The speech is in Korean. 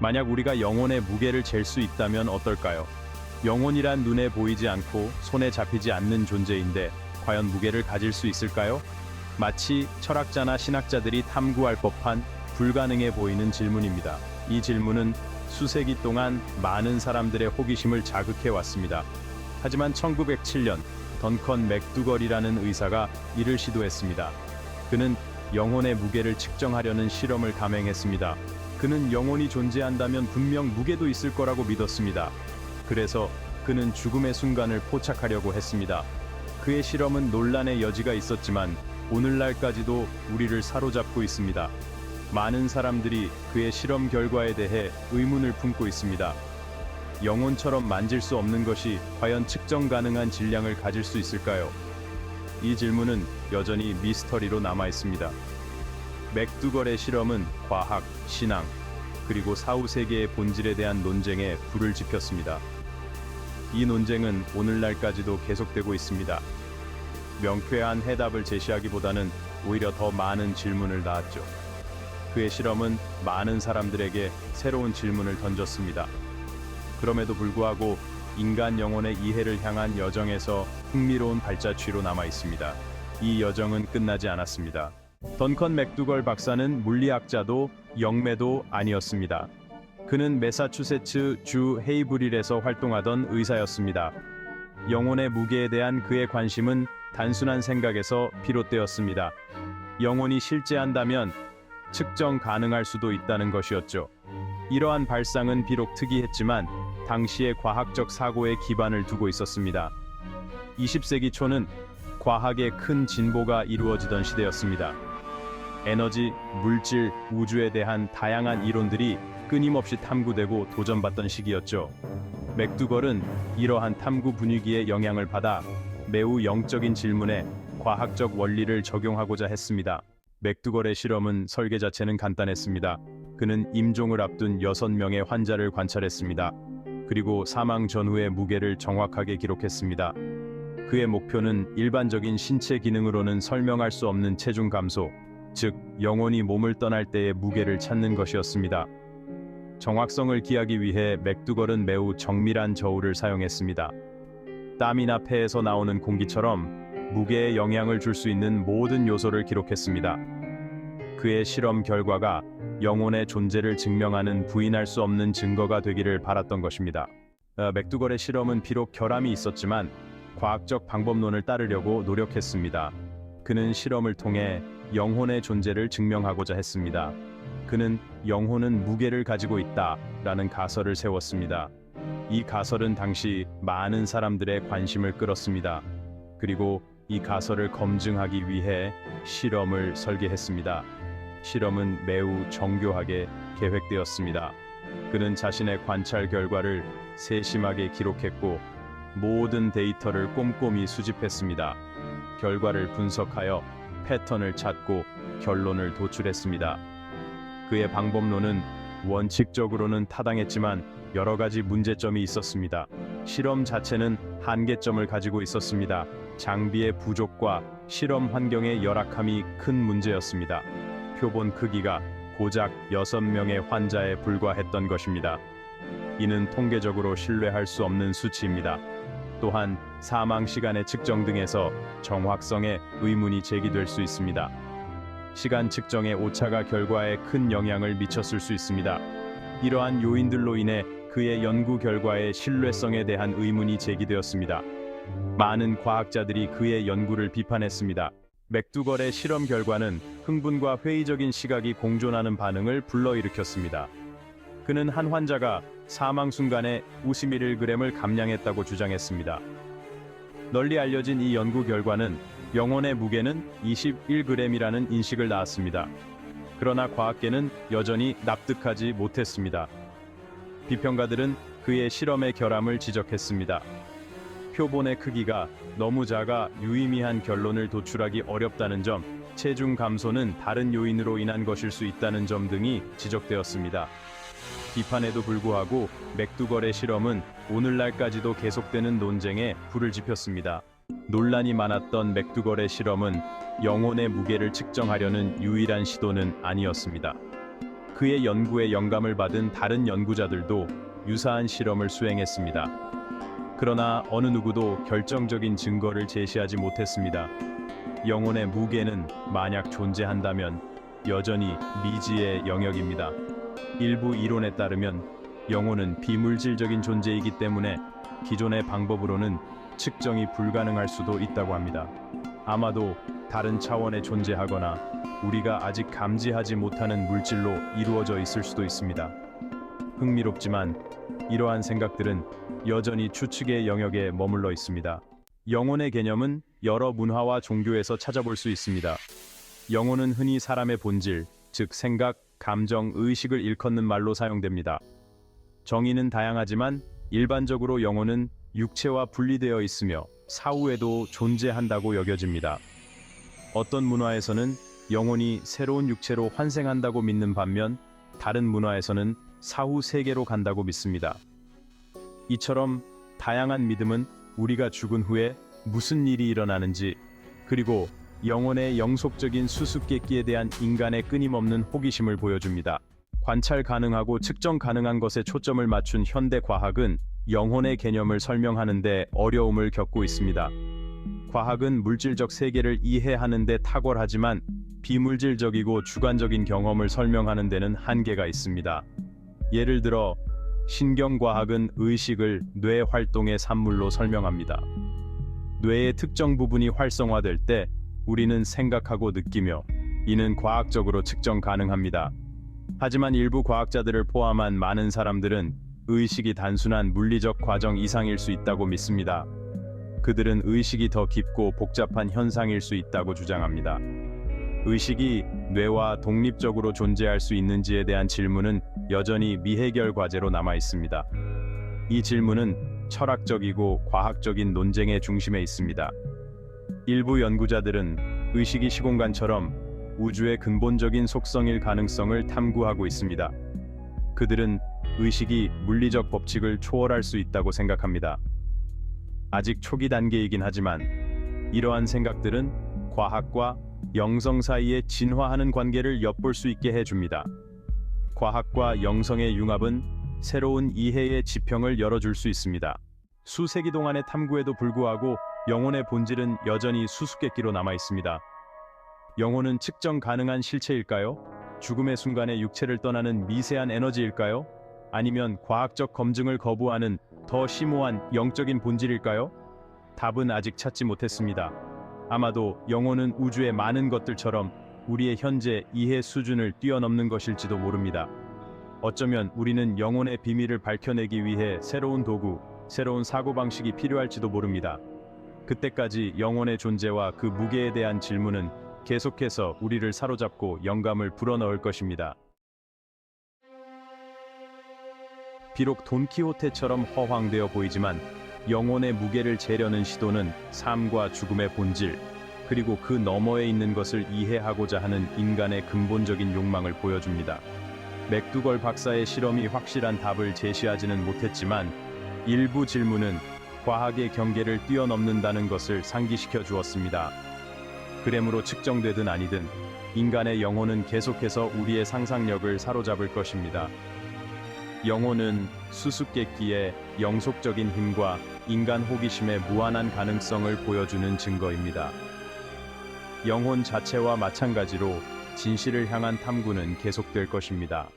만약 우리가 영혼의 무게를 잴 수 있다면 어떨까요? 영혼이란 눈에 보이지 않고 손에 잡히지 않는 존재인데 과연 무게를 가질 수 있을까요? 마치 철학자나 신학자들이 탐구할 법한 불가능해 보이는 질문입니다. 이 질문은 수세기 동안 많은 사람들의 호기심을 자극해 왔습니다. 하지만 1907년 던컨 맥두걸이라는 의사가 이를 시도했습니다. 그는 영혼의 무게를 측정하려는 실험을 감행했습니다. 그는 영혼이 존재한다면 분명 무게도 있을 거라고 믿었습니다. 그래서 그는 죽음의 순간을 포착하려고 했습니다. 그의 실험은 논란의 여지가 있었지만 오늘날까지도 우리를 사로잡고 있습니다. 많은 사람들이 그의 실험 결과에 대해 의문을 품고 있습니다. 영혼처럼 만질 수 없는 것이 과연 측정 가능한 질량을 가질 수 있을까요? 이 질문은 여전히 미스터리로 남아 있습니다. 맥두걸의 실험은 과학, 신앙, 그리고 사후 세계의 본질에 대한 논쟁에 불을 지폈습니다. 이 논쟁은 오늘날까지도 계속되고 있습니다. 명쾌한 해답을 제시하기보다는 오히려 더 많은 질문을 낳았죠. 그의 실험은 많은 사람들에게 새로운 질문을 던졌습니다. 그럼에도 불구하고 인간 영혼의 이해를 향한 여정에서 흥미로운 발자취로 남아 있습니다. 이 여정은 끝나지 않았습니다. 던컨 맥두걸 박사는 물리학자도 영매도 아니었습니다. 그는 매사추세츠 주 헤이브릴에서 활동하던 의사였습니다. 영혼의 무게에 대한 그의 관심은 단순한 생각에서 비롯되었습니다. 영혼이 실제한다면 측정 가능할 수도 있다는 것이었죠. 이러한 발상은 비록 특이했지만 당시의 과학적 사고에 기반을 두고 있었습니다. 20세기 초는 과학의 큰 진보가 이루어지던 시대였습니다. 에너지, 물질, 우주에 대한 다양한 이론들이 끊임없이 탐구되고 도전받던 시기였죠. 맥두걸은 이러한 탐구 분위기에 영향을 받아 매우 영적인 질문에 과학적 원리를 적용하고자 했습니다. 맥두걸의 실험은 설계 자체는 간단했습니다. 그는 임종을 앞둔 6명의 환자를 관찰했습니다. 그리고 사망 전후의 무게를 정확하게 기록했습니다. 그의 목표는 일반적인 신체 기능으로는 설명할 수 없는 체중 감소, 즉 영혼이 몸을 떠날 때의 무게를 찾는 것이었습니다. 정확성을 기하기 위해 맥두걸은 매우 정밀한 저울을 사용했습니다. 땀이나 폐에서 나오는 공기처럼 무게에 영향을 줄 수 있는 모든 요소를 기록했습니다. 그의 실험 결과가 영혼의 존재를 증명하는 부인할 수 없는 증거가 되기를 바랐던 것입니다. 맥두걸의 실험은 비록 결함이 있었지만 과학적 방법론을 따르려고 노력했습니다. 그는 실험을 통해 영혼의 존재를 증명하고자 했습니다. 그는 영혼은 무게를 가지고 있다라는 가설을 세웠습니다. 이 가설은 당시 많은 사람들의 관심을 끌었습니다. 그리고 이 가설을 검증하기 위해 실험을 설계했습니다. 실험은 매우 정교하게 계획되었습니다. 그는 자신의 관찰 결과를 세심하게 기록했고 모든 데이터를 꼼꼼히 수집했습니다. 결과를 분석하여 패턴을 찾고 결론을 도출했습니다. 그의 방법론은 원칙적으로는 타당했지만 여러 가지 문제점이 있었습니다. 실험 자체는 한계점을 가지고 있었습니다. 장비의 부족과 실험 환경의 열악함이 큰 문제였습니다. 표본 크기가 고작 6명의 환자에 불과했던 것입니다. 이는 통계적으로 신뢰할 수 없는 수치입니다. 또한 사망 시간의 측정 등에서 정확성에 의문이 제기될 수 있습니다. 시간 측정의 오차가 결과에 큰 영향을 미쳤을 수 있습니다. 이러한 요인들로 인해 그의 연구 결과의 신뢰성에 대한 의문이 제기되었습니다. 많은 과학자들이 그의 연구를 비판했습니다. 맥두걸의 실험 결과는 흥분과 회의적인 시각이 공존하는 반응을 불러일으켰습니다. 그는 한 환자가 사망 순간에 51g을 감량했다고 주장했습니다. 널리 알려진 이 연구 결과는 영혼의 무게는 21g이라는 인식을 낳았습니다. 그러나 과학계는 여전히 납득하지 못했습니다. 비평가들은 그의 실험의 결함을 지적했습니다. 표본의 크기가 너무 작아 유의미한 결론을 도출하기 어렵다는 점, 체중 감소는 다른 요인으로 인한 것일 수 있다는 점 등이 지적되었습니다. 비판에도 불구하고 맥두걸의 실험은 오늘날까지도 계속되는 논쟁에 불을 지폈습니다. 논란이 많았던 맥두걸의 실험은 영혼의 무게를 측정하려는 유일한 시도는 아니었습니다. 그의 연구에 영감을 받은 다른 연구자들도 유사한 실험을 수행했습니다. 그러나 어느 누구도 결정적인 증거를 제시하지 못했습니다. 영혼의 무게는 만약 존재한다면 여전히 미지의 영역입니다. 일부 이론에 따르면 영혼은 비물질적인 존재이기 때문에 기존의 방법으로는 측정이 불가능할 수도 있다고 합니다. 아마도 다른 차원에 존재하거나 우리가 아직 감지하지 못하는 물질로 이루어져 있을 수도 있습니다. 흥미롭지만 이러한 생각들은 여전히 추측의 영역에 머물러 있습니다. 영혼의 개념은 여러 문화와 종교에서 찾아볼 수 있습니다. 영혼은 흔히 사람의 본질, 즉 생각, 감정, 의식을 일컫는 말로 사용됩니다. 정의는 다양하지만 일반적으로 영혼은 육체와 분리되어 있으며 사후에도 존재한다고 여겨집니다. 어떤 문화에서는 영혼이 새로운 육체로 환생한다고 믿는 반면 다른 문화에서는 사후 세계로 간다고 믿습니다. 이처럼 다양한 믿음은 우리가 죽은 후에 무슨 일이 일어나는지, 그리고 영혼의 영속적인 수수께끼에 대한 인간의 끊임없는 호기심을 보여줍니다. 관찰 가능하고 측정 가능한 것에 초점을 맞춘 현대 과학은 영혼의 개념을 설명하는 데 어려움을 겪고 있습니다. 과학은 물질적 세계를 이해하는 데 탁월하지만 비물질적이고 주관적인 경험을 설명하는 데는 한계가 있습니다. 예를 들어 신경과학은 의식을 뇌 활동의 산물로 설명합니다. 뇌의 특정 부분이 활성화될 때 우리는 생각하고 느끼며 이는 과학적으로 측정 가능합니다. 하지만 일부 과학자들을 포함한 많은 사람들은 의식이 단순한 물리적 과정 이상일 수 있다고 믿습니다. 그들은 의식이 더 깊고 복잡한 현상일 수 있다고 주장합니다. 의식이 뇌와 독립적으로 존재할 수 있는지에 대한 질문은 여전히 미해결 과제로 남아 있습니다. 이 질문은 철학적이고 과학적인 논쟁의 중심에 있습니다. 일부 연구자들은 의식이 시공간처럼 우주의 근본적인 속성일 가능성을 탐구하고 있습니다. 그들은 의식이 물리적 법칙을 초월할 수 있다고 생각합니다. 아직 초기 단계이긴 하지만 이러한 생각들은 과학과 영성 사이에 진화하는 관계를 엿볼 수 있게 해줍니다. 과학과 영성의 융합은 새로운 이해의 지평을 열어줄 수 있습니다. 수세기 동안의 탐구에도 불구하고 영혼의 본질은 여전히 수수께끼로 남아 있습니다. 영혼은 측정 가능한 실체일까요? 죽음의 순간에 육체를 떠나는 미세한 에너지일까요? 아니면 과학적 검증을 거부하는 더 심오한 영적인 본질일까요? 답은 아직 찾지 못했습니다. 아마도 영혼은 우주의 많은 것들처럼 우리의 현재 이해 수준을 뛰어넘는 것일지도 모릅니다. 어쩌면 우리는 영혼의 비밀을 밝혀내기 위해 새로운 도구, 새로운 사고방식이 필요할지도 모릅니다. 그때까지 영혼의 존재와 그 무게에 대한 질문은 계속해서 우리를 사로잡고 영감을 불어넣을 것입니다. 비록 돈키호테처럼 허황되어 보이지만 영혼의 무게를 재려는 시도는 삶과 죽음의 본질, 그리고 그 너머에 있는 것을 이해하고자 하는 인간의 근본적인 욕망을 보여줍니다. 맥두걸 박사의 실험이 확실한 답을 제시하지는 못했지만 일부 질문은 과학의 경계를 뛰어넘는다는 것을 상기시켜 주었습니다. 그램으로 측정되든 아니든 인간의 영혼은 계속해서 우리의 상상력을 사로잡을 것입니다. 영혼은 수수께끼의 영속적인 힘과 인간 호기심의 무한한 가능성을 보여주는 증거입니다. 영혼 자체와 마찬가지로 진실을 향한 탐구는 계속될 것입니다.